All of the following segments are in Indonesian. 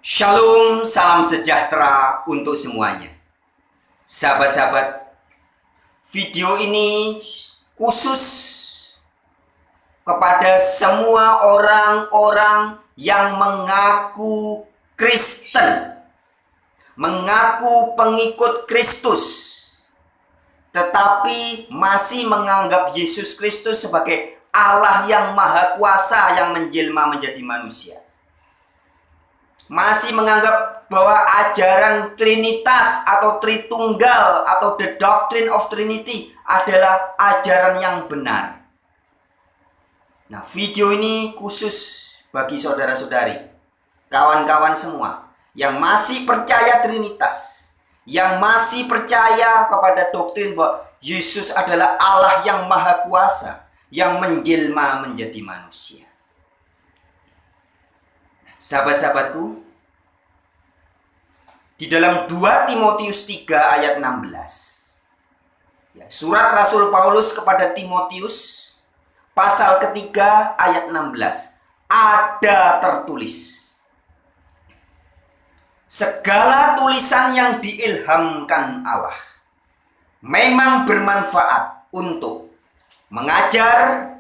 Shalom, salam sejahtera untuk semuanya. Sahabat-sahabat, video ini khusus kepada semua orang-orang yang mengaku Kristen, mengaku pengikut Kristus, tetapi masih menganggap Yesus Kristus sebagai Allah yang Maha Kuasa yang menjelma menjadi manusia. Masih menganggap bahwa ajaran Trinitas atau Tritunggal atau the doctrine of Trinity adalah ajaran yang benar. Nah, video ini khusus bagi saudara-saudari, kawan-kawan semua yang masih percaya Trinitas, yang masih percaya kepada doktrin bahwa Yesus adalah Allah yang Maha Kuasa yang menjelma menjadi manusia. Sahabat-sahabatku, di dalam 2 Timotius 3 ayat 16, surat Rasul Paulus kepada Timotius pasal ketiga ayat 16, ada tertulis, segala tulisan yang diilhamkan Allah memang bermanfaat untuk mengajar,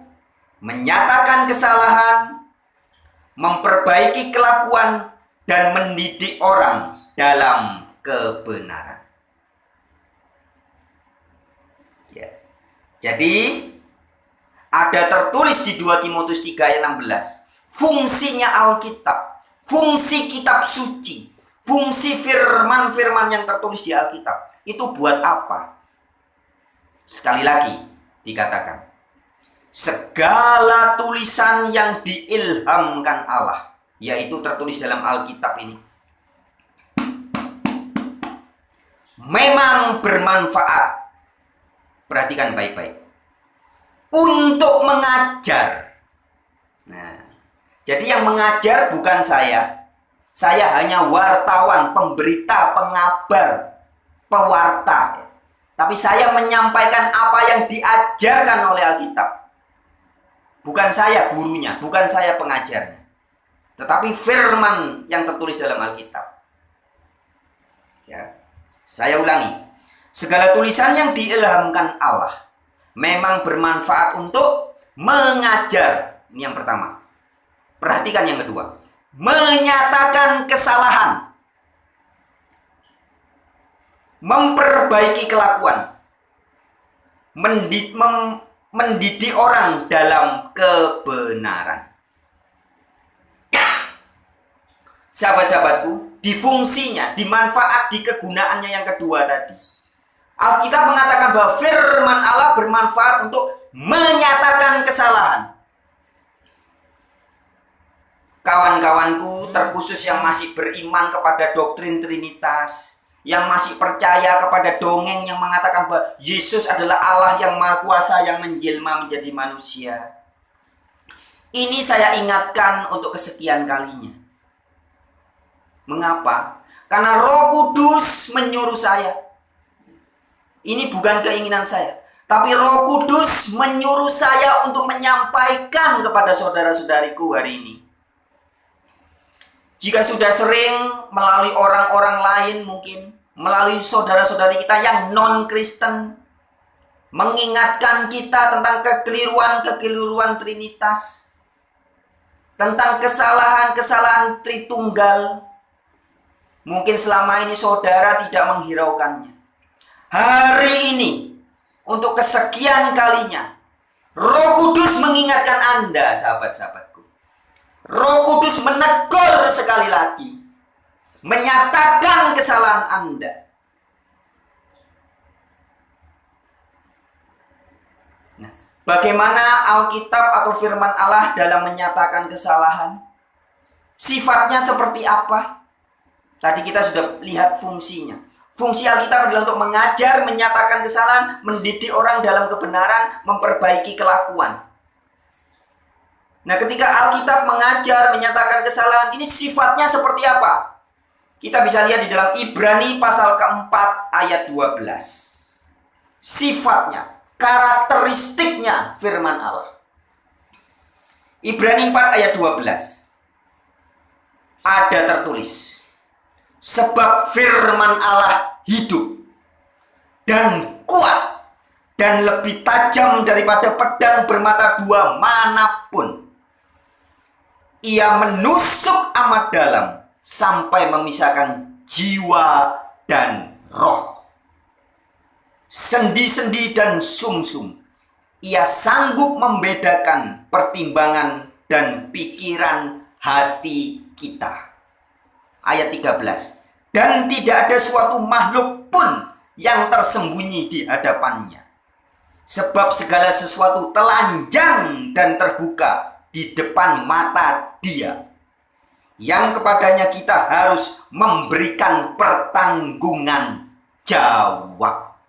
menyatakan kesalahan, memperbaiki kelakuan, dan mendidik orang dalam kebenaran. Ya. Jadi ada tertulis di 2 Timotius 3 ayat 16, fungsinya Alkitab, fungsi kitab suci, fungsi firman-firman yang tertulis di Alkitab itu buat apa? Sekali lagi dikatakan, segala tulisan yang diilhamkan Allah, yaitu tertulis dalam Alkitab ini, memang bermanfaat. Perhatikan baik-baik. Untuk mengajar. Nah, jadi yang mengajar bukan saya. Saya hanya wartawan, pemberita, pengabar, pewarta. Tapi saya menyampaikan apa yang diajarkan oleh Alkitab. Bukan saya gurunya, bukan saya pengajarnya, tetapi firman yang tertulis dalam Alkitab. Ya. Saya ulangi, segala tulisan yang diilhamkan Allah memang bermanfaat untuk mengajar. Ini yang pertama. Perhatikan yang kedua, menyatakan kesalahan, memperbaiki kelakuan, mendidik orang dalam kebenaran. Sahabat-sahabatku, di fungsinya, di manfaat, di kegunaannya yang kedua tadi, Alkitab mengatakan bahwa firman Allah bermanfaat untuk menyatakan kesalahan. Kawan-kawanku, terkhusus yang masih beriman kepada doktrin Trinitas, yang masih percaya kepada dongeng yang mengatakan bahwa Yesus adalah Allah yang Maha Kuasa yang menjelma menjadi manusia. Ini saya ingatkan untuk kesekian kalinya. Mengapa? Karena Roh Kudus menyuruh saya. Ini bukan keinginan saya, tapi Roh Kudus menyuruh saya untuk menyampaikan kepada saudara-saudariku hari ini. Jika sudah sering melalui orang-orang lain, mungkin melalui saudara-saudari kita yang non-Kristen, mengingatkan kita tentang kekeliruan-kekeliruan Trinitas, tentang kesalahan-kesalahan Tritunggal, mungkin selama ini saudara tidak menghiraukannya. Hari ini, untuk kesekian kalinya, Roh Kudus mengingatkan Anda, sahabat-sahabatku. Roh Kudus menegur sekali lagi, menyatakan kesalahan Anda. Nah, bagaimana Alkitab atau firman Allah dalam menyatakan kesalahan? Sifatnya seperti apa? Tadi kita sudah lihat fungsinya. Fungsi Alkitab adalah untuk mengajar, menyatakan kesalahan, mendidik orang dalam kebenaran, memperbaiki kelakuan. Nah, ketika Alkitab mengajar, menyatakan kesalahan, ini sifatnya seperti apa? Kita bisa lihat di dalam Ibrani pasal keempat ayat 12. Sifatnya, karakteristiknya firman Allah. Ibrani 4 ayat 12. Ada tertulis, Sebab firman Allah hidup dan kuat dan lebih tajam daripada pedang bermata dua manapun. Ia menusuk amat dalam sampai memisahkan jiwa dan roh, sendi-sendi dan sumsum. Ia sanggup membedakan pertimbangan dan pikiran hati kita. Ayat 13. Dan tidak ada suatu makhluk pun yang tersembunyi di hadapannya. Sebab segala sesuatu telanjang dan terbuka di depan mata Dia, yang kepadanya kita harus memberikan pertanggungan jawab.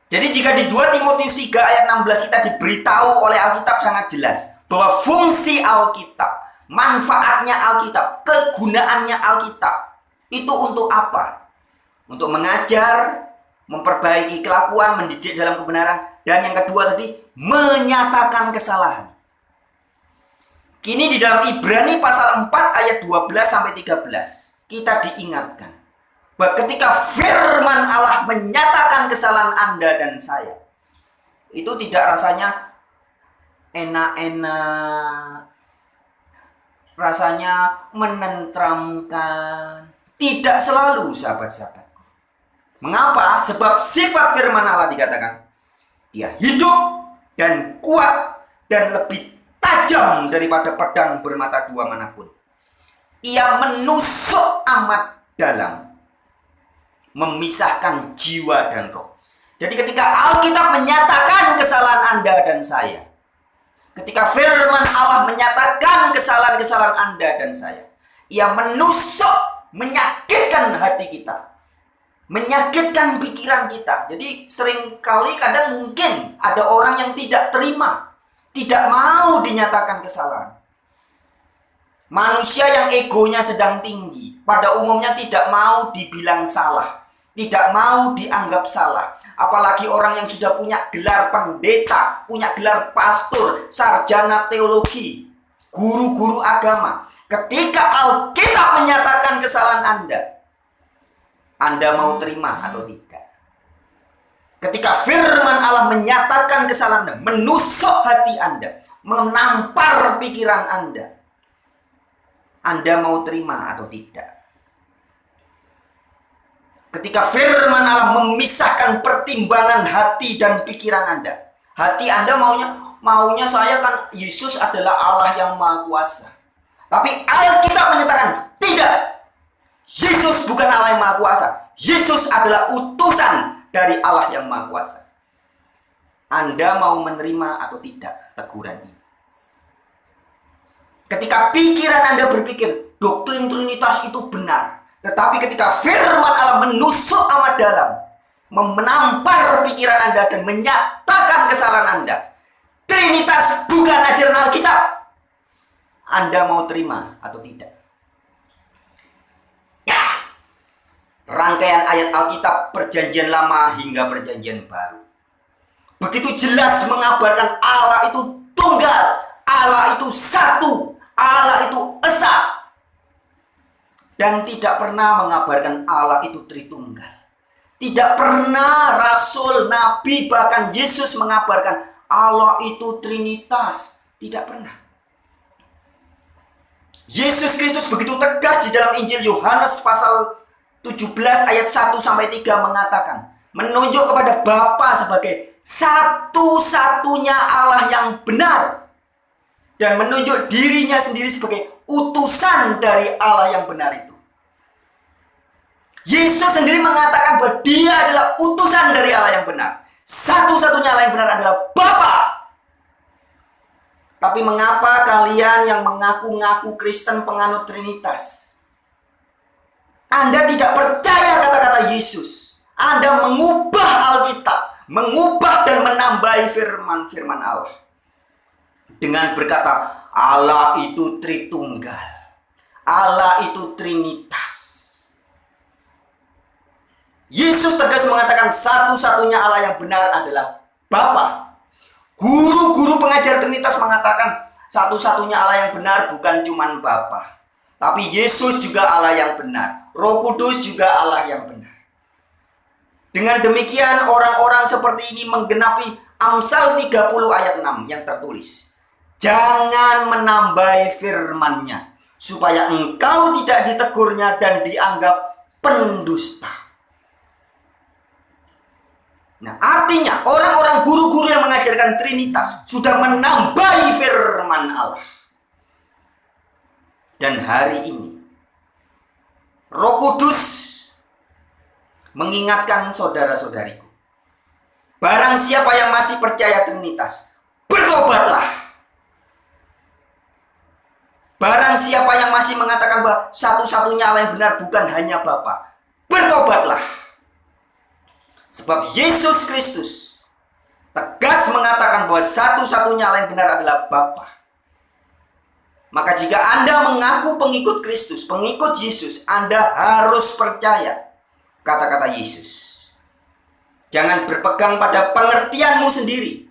Jadi jika di 2 Timotius 3 ayat 16 kita diberitahu oleh Alkitab sangat jelas bahwa fungsi Alkitab, manfaatnya Alkitab, kegunaannya Alkitab itu untuk apa? Untuk mengajar, memperbaiki kelakuan, mendidik dalam kebenaran, dan yang kedua tadi menyatakan kesalahan. Kini di dalam Ibrani pasal 4 ayat 12 sampai 13 kita diingatkan bahwa ketika firman Allah menyatakan kesalahan Anda dan saya, itu tidak rasanya enak-enak, rasanya menenteramkan. Tidak selalu, sahabat-sahabatku. Mengapa? Sebab sifat firman Allah dikatakan Dia hidup dan kuat dan lebih tajam daripada pedang bermata dua manapun. Ia menusuk amat dalam, memisahkan jiwa dan roh. Jadi ketika Alkitab menyatakan kesalahan Anda dan saya, ketika firman Allah menyatakan kesalahan-kesalahan Anda dan saya, Ia menusuk, menyakitkan hati kita, menyakitkan pikiran kita. Jadi seringkali kadang mungkin ada orang yang tidak terima, tidak mau dinyatakan kesalahan. Manusia yang egonya sedang tinggi pada umumnya tidak mau dibilang salah, tidak mau dianggap salah. Apalagi orang yang sudah punya gelar pendeta, punya gelar pastor, sarjana teologi, guru-guru agama. Ketika Alkitab menyatakan kesalahan Anda mau terima atau tidak? Ketika firman Allah menyatakan kesalahan Anda, menusuk hati Anda, menampar pikiran Anda mau terima atau tidak? Ketika firman Allah memisahkan pertimbangan hati dan pikiran Anda, hati Anda maunya saya kan Yesus adalah Allah yang Maha Kuasa. Tapi Alkitab menyatakan tidak. Yesus bukan Allah yang Maha Kuasa. Yesus adalah utusan dari Allah yang Maha Kuasa. Anda mau menerima atau tidak teguran ini? Ketika pikiran Anda berpikir doktrin Trinitas itu benar, tetapi ketika firman Allah menusuk amat dalam, menampar pikiran Anda dan menyatakan kesalahan Anda, Trinitas bukan ajaran Alkitab, Anda mau terima atau tidak? Rangkaian ayat Alkitab Perjanjian Lama hingga Perjanjian Baru begitu jelas mengabarkan Allah itu tunggal, Allah itu satu, Allah itu esa, dan tidak pernah mengabarkan Allah itu Tritunggal. Tidak pernah Rasul, Nabi, bahkan Yesus mengabarkan Allah itu Trinitas. Tidak pernah. Yesus Kristus begitu tegas di dalam Injil Yohanes pasal 17 ayat 1 sampai 3 mengatakan, menunjuk kepada Bapa sebagai satu-satunya Allah yang benar, dan menunjuk dirinya sendiri sebagai utusan dari Allah yang benar itu. Yesus sendiri mengatakan bahwa Dia adalah utusan dari Allah yang benar. Satu-satunya Allah yang benar adalah Bapa. Tapi mengapa kalian yang mengaku-ngaku Kristen penganut Trinitas, Anda tidak percaya kata-kata Yesus? Anda mengubah Alkitab, mengubah dan menambahi firman-firman Allah dengan berkata Allah itu Tritunggal, Allah itu Trinitas. Yesus tegas mengatakan satu-satunya Allah yang benar adalah Bapa. Guru-guru pengajar Trinitas mengatakan satu-satunya Allah yang benar bukan cuma Bapa, Tapi Yesus juga Allah yang benar. Roh Kudus juga Allah yang benar. Dengan demikian orang-orang seperti ini menggenapi Amsal 30 ayat 6 yang tertulis. Jangan menambahi firman-Nya, supaya engkau tidak ditegurnya dan dianggap pendusta. Nah, artinya orang-orang guru-guru yang mengajarkan Trinitas sudah menambahi firman Allah. Dan hari ini Roh Kudus mengingatkan saudara-saudariku, barang siapa yang masih percaya Trinitas, bertobatlah. Barang siapa yang masih mengatakan bahwa satu-satunya Allah yang benar bukan hanya Bapa, bertobatlah. Sebab Yesus Kristus tegas mengatakan bahwa satu-satunya Allah yang benar adalah Bapa. Maka jika Anda mengaku pengikut Kristus, pengikut Yesus, Anda harus percaya kata-kata Yesus. Jangan berpegang pada pengertianmu sendiri.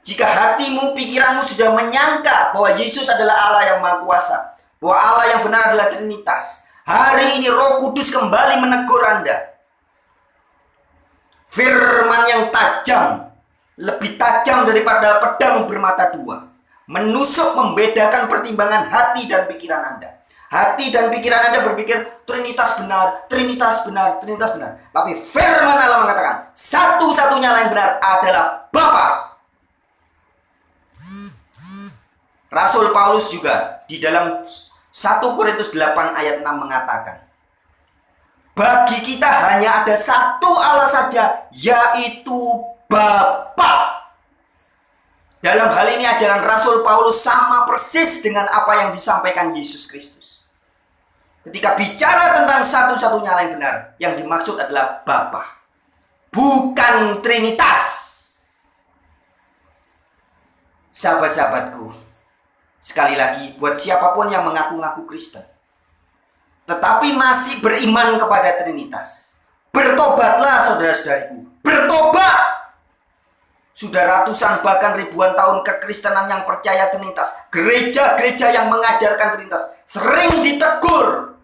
Jika hatimu, pikiranmu sudah menyangka bahwa Yesus adalah Allah yang Maha Kuasa, bahwa Allah yang benar adalah Trinitas, hari ini Roh Kudus kembali menegur Anda. Firman yang tajam, lebih tajam daripada pedang bermata dua, menusuk, membedakan pertimbangan hati dan pikiran Anda. Hati dan pikiran Anda berpikir Trinitas benar, Trinitas benar, Trinitas benar. Tapi firman Allah mengatakan satu-satunya Allah yang benar adalah Bapa. Rasul Paulus juga di dalam 1 Korintus 8 ayat 6 mengatakan, bagi kita hanya ada satu Allah saja, yaitu Bapa. Dalam hal ini ajaran Rasul Paulus sama persis dengan apa yang disampaikan Yesus Kristus. Ketika bicara tentang satu-satunya Allah yang benar, yang dimaksud adalah Bapa, bukan Trinitas. Sahabat-sahabatku, sekali lagi, buat siapapun yang mengaku-ngaku Kristen, tetapi masih beriman kepada Trinitas, bertobatlah saudara-saudariku. Bertobat! Sudah ratusan bahkan ribuan tahun kekristenan yang percaya Trinitas, gereja-gereja yang mengajarkan Trinitas sering ditegur,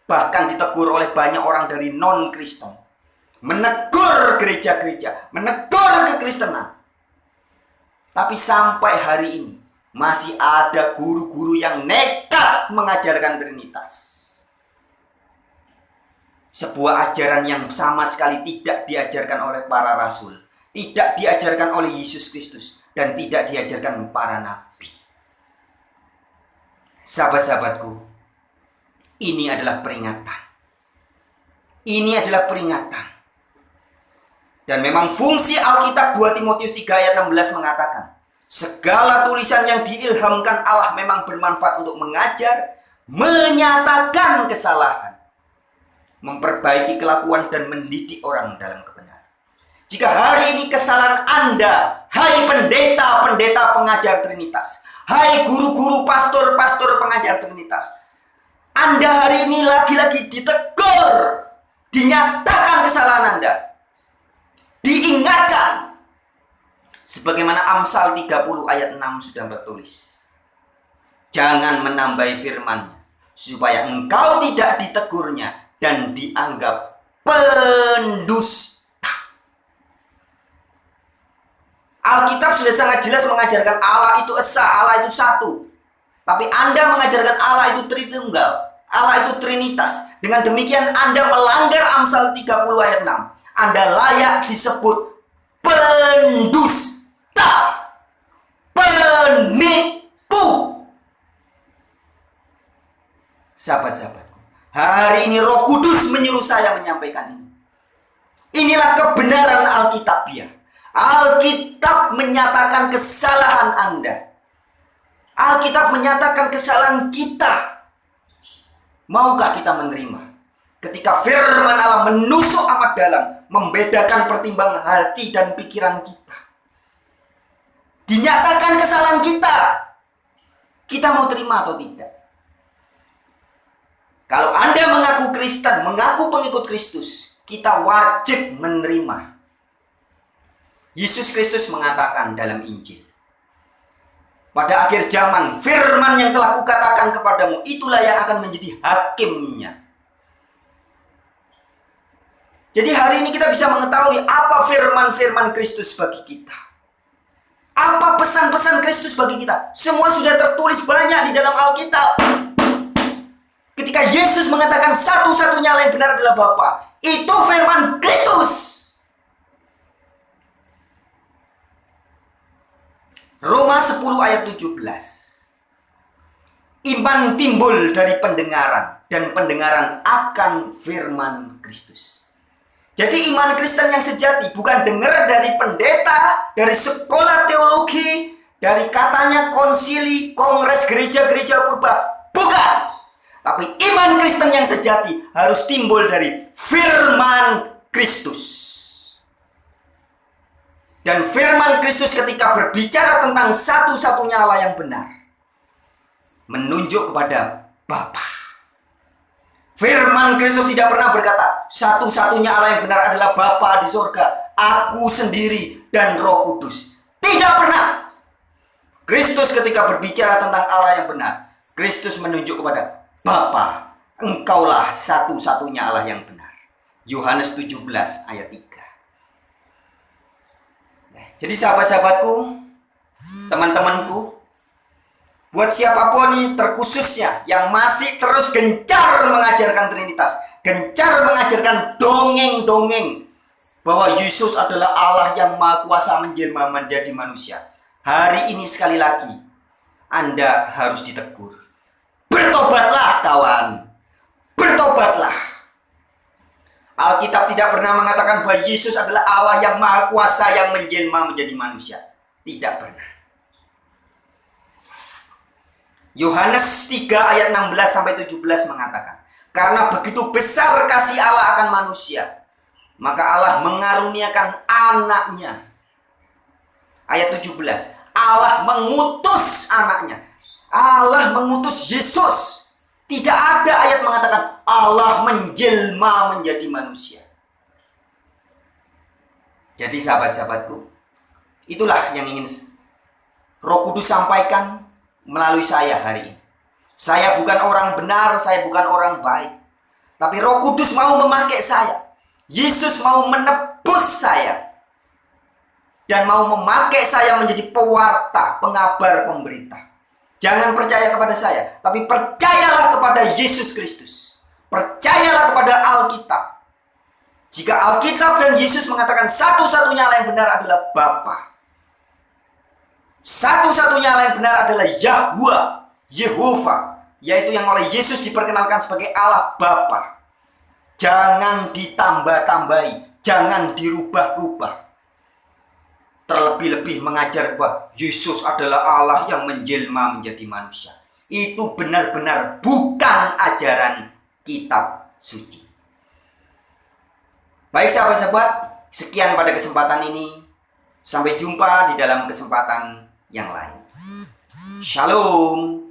bahkan ditegur oleh banyak orang dari non-Kristen, menegur gereja-gereja, menegur kekristenan. Tapi sampai hari ini masih ada guru-guru yang nekat mengajarkan Trinitas, sebuah ajaran yang sama sekali tidak diajarkan oleh para rasul, tidak diajarkan oleh Yesus Kristus, dan tidak diajarkan para nabi. Sahabat-sahabatku, ini adalah peringatan. Ini adalah peringatan. Dan memang fungsi Alkitab 2 Timotius 3 ayat 16 mengatakan, segala tulisan yang diilhamkan Allah memang bermanfaat untuk mengajar, menyatakan kesalahan, memperbaiki kelakuan, dan mendidik orang dalam kebenaran. Jika hari ini kesalahan Anda, hai pendeta-pendeta pengajar Trinitas, hai guru-guru pastor-pastor pengajar Trinitas, Anda hari ini lagi-lagi ditegur, dinyatakan kesalahan Anda, diingatkan. Sebagaimana Amsal 30 ayat 6 sudah tertulis, jangan menambahi firman-Nya, supaya engkau tidak ditegurnya dan dianggap pendusta. Alkitab sudah sangat jelas mengajarkan Allah itu esa, Allah itu satu. Tapi Anda mengajarkan Allah itu Tritunggal, Allah itu Trinitas. Dengan demikian Anda melanggar Amsal 30 ayat 6. Anda layak disebut pendusta, penipu. Sahabat-sahabatku, hari ini Roh Kudus menyuruh saya menyampaikan ini. Inilah kebenaran Alkitabiah. Alkitab menyatakan kesalahan Anda. Alkitab menyatakan kesalahan kita. Maukah kita menerima? Ketika firman Allah menusuk amat dalam, membedakan pertimbangan hati dan pikiran kita, dinyatakan kesalahan kita, kita mau terima atau tidak? Kalau Anda mengaku Kristen, mengaku pengikut Kristus, kita wajib menerima. Yesus Kristus mengatakan dalam Injil, pada akhir zaman, firman yang telah kukatakan nyatakan kepadamu, itulah yang akan menjadi hakimnya. Jadi hari ini kita bisa mengetahui apa firman-firman Kristus bagi kita. Apa pesan-pesan Kristus bagi kita. Semua sudah tertulis banyak di dalam Alkitab. Ketika Yesus mengatakan satu-satunya Allah yang benar adalah Bapa, itu firman Kristus. Roma 10 ayat 17. Iman timbul dari pendengaran, dan pendengaran akan firman Kristus. Jadi iman Kristen yang sejati bukan dengar dari pendeta, dari sekolah teologi, dari katanya konsili, kongres gereja-gereja purba. Bukan. Tapi iman Kristen yang sejati harus timbul dari firman Kristus. Dan firman Kristus ketika berbicara tentang satu-satunya Allah yang benar, menunjuk kepada Bapa. Firman Kristus tidak pernah berkata, satu-satunya Allah yang benar adalah Bapa di surga, aku sendiri dan Roh Kudus. Tidak pernah. Kristus ketika berbicara tentang Allah yang benar, Kristus menunjuk kepada Bapa, engkaulah satu-satunya Allah yang benar. Yohanes 17 ayat 3. Jadi sahabat-sahabatku, teman-temanku, buat siapapun ini terkhususnya yang masih terus gencar mengajarkan Trinitas, gencar mengajarkan dongeng-dongeng bahwa Yesus adalah Allah yang Maha Kuasa menjelma menjadi manusia. Hari ini sekali lagi Anda harus ditegur. Bertobatlah kawan, bertobatlah. Alkitab tidak pernah mengatakan bahwa Yesus adalah Allah yang Maha Kuasa yang menjelma menjadi manusia. Tidak pernah. Yohanes 3 ayat 16-17 mengatakan, karena begitu besar kasih Allah akan manusia, maka Allah mengaruniakan anaknya. Ayat 17, Allah mengutus anaknya. Allah mengutus Yesus. Tidak ada ayat mengatakan Allah menjelma menjadi manusia. Jadi sahabat-sahabatku, itulah yang ingin Roh Kudus sampaikan melalui saya hari ini. Saya bukan orang benar, saya bukan orang baik. Tapi Roh Kudus mau memakai saya. Yesus mau menebus saya. Dan mau memakai saya menjadi pewarta, pengabar, pemberita. Jangan percaya kepada saya, tapi percayalah kepada Yesus Kristus. Percayalah kepada Alkitab. Jika Alkitab dan Yesus mengatakan satu-satunya Allah yang benar adalah Bapa, satu-satunya Allah yang benar adalah Yahweh, Yehova, yaitu yang oleh Yesus diperkenalkan sebagai Allah Bapa. Jangan ditambah-tambahi, jangan dirubah-rubah. Terlebih-lebih mengajar bahwa Yesus adalah Allah yang menjelma menjadi manusia. Itu benar-benar bukan ajaran kitab suci. Baik sahabat-sahabat, sekian pada kesempatan ini. Sampai jumpa di dalam kesempatan yang lain. Shalom.